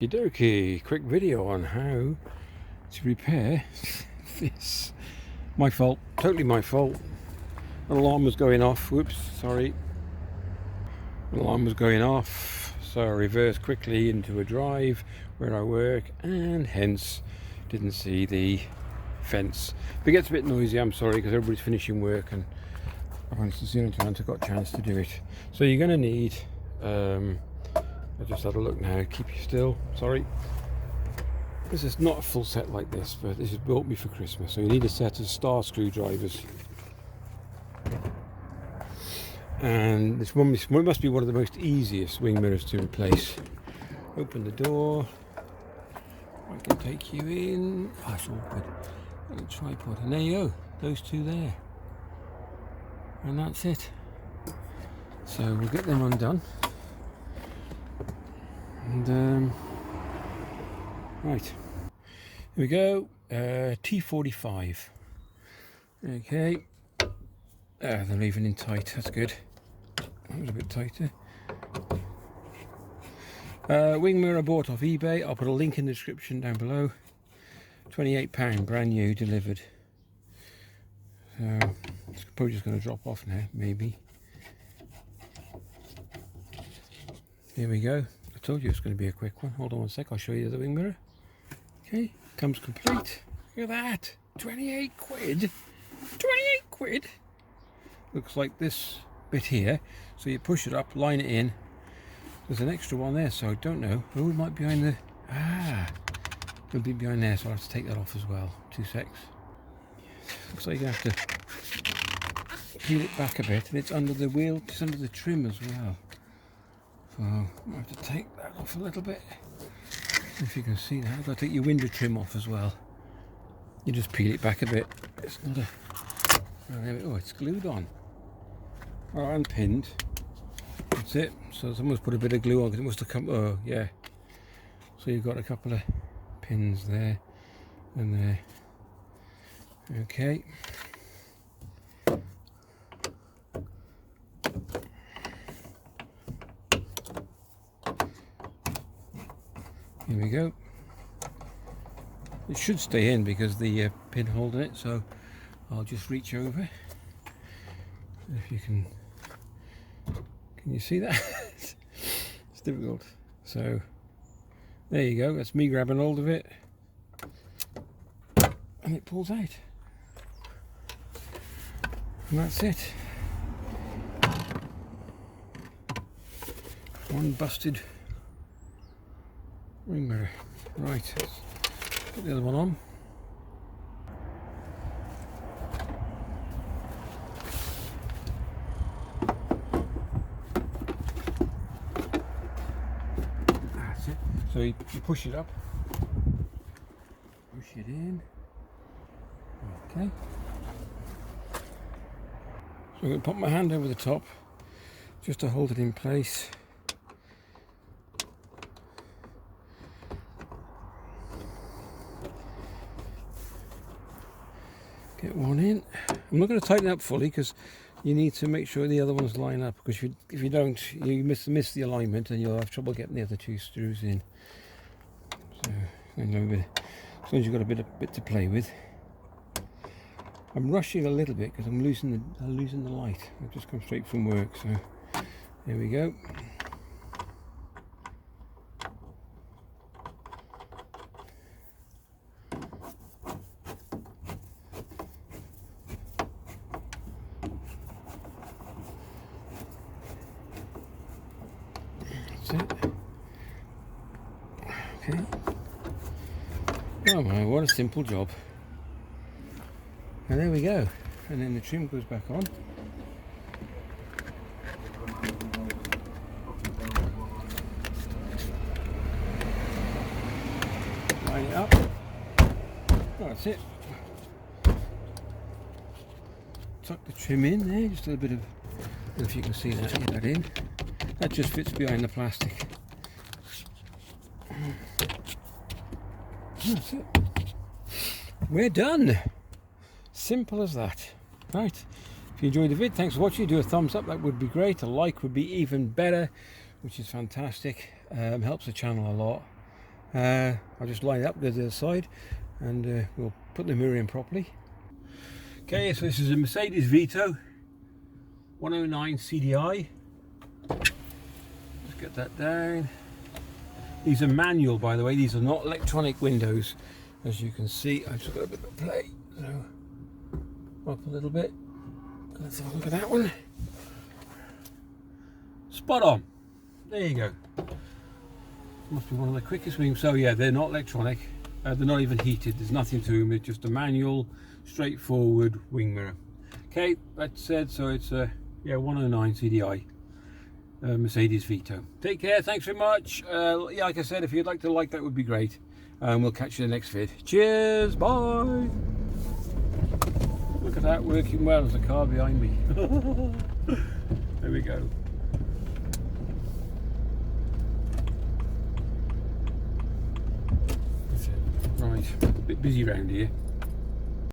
Okie quick video on how to repair this. My fault, totally my fault. An alarm was going off, whoops, sorry. An alarm was going off, so I reversed quickly into a drive where I work and hence didn't see the fence. If it gets a bit noisy, I'm sorry, because everybody's finishing work and it's the only time I got a chance to do it. So you're going to need I just had a look now, keep you still, sorry. This is not a full set like this, but this is bought me for Christmas. So you need a set of star screwdrivers. And this one must be one of the most easiest wing mirrors to replace. Open the door. I can take you in. Oh, it's awkward. And a tripod. And there you go, those two there. And that's it. So we'll get them undone. And right, here we go. T45. Okay, they're leaving in tight, that's good. That was a bit tighter. Wing mirror I bought off eBay. I'll put a link in the description down below. £28, brand new, delivered. So it's probably just going to drop off now, maybe. Here we go. I told you it's going to be a quick one. Hold on one sec, I'll show you the wing mirror. Okay, comes complete. Look at that, 28 quid. 28 quid. Looks like this bit here. So you push it up, line it in. There's an extra one there, so I don't know. Oh, it might be behind the... it'll be behind there, so I'll have to take that off as well. 2 secs. Looks like you have to peel it back a bit, and it's under the wheel, it's under the trim as well. So I have to take that off a little bit. If you can see that, I've got to take your window trim off as well. You just peel it back a bit. It's not a... Oh, it's glued on. Oh, unpinned. That's it. So someone's put a bit of glue on because it must have come... Oh, yeah. So you've got a couple of pins there and there. Okay. Here we go. It should stay in because the pin holding it, so I'll just reach over. If you can you see that? It's difficult. So there you go, that's me grabbing hold of it and it pulls out. And that's it. One busted wing mirror. Right, let's put the other one on. That's it. So you push it up, push it in. Okay. So I'm going to put my hand over the top just to hold it in place. Get one in. I'm not going to tighten it up fully because you need to make sure the other ones line up, because if you don't, you miss the alignment and you'll have trouble getting the other 2 screws in. So as long as you've got a bit to play with. I'm rushing a little bit because I'm losing the light. I've just come straight from work, so there we go. That's it. Okay. Oh my, what a simple job. And there we go. And then the trim goes back on. Line it up. Oh, that's it. Tuck the trim in there, just a little bit of, I don't know if you can see that, get that in. That just fits behind the plastic. That's it. We're done. Simple as that. Right, if you enjoyed the vid, thanks for watching. Do a thumbs up, that would be great. A like would be even better, which is fantastic. Helps the channel a lot. I'll just line it up, go to the other side, and we'll put the mirror in properly. Okay, so this is a Mercedes Vito 109 CDI. Let's get that down. These are manual, by the way. These are not electronic windows. As you can see, I've just got a bit of play. So, up a little bit. Let's have a look at that one. Spot on. There you go. Must be one of the quickest wings. So yeah, they're not electronic. They're not even heated. There's nothing to them. It's just a manual, straightforward wing mirror. Okay, that said, so it's a 109 CDI. Mercedes Vito. Take care, thanks very much. Yeah, like I said, if you'd like to like that would be great. We'll catch you in the next vid. Cheers, bye. Look at that, working well. There's a car behind me. There we go. That's it. Right, a bit busy around here.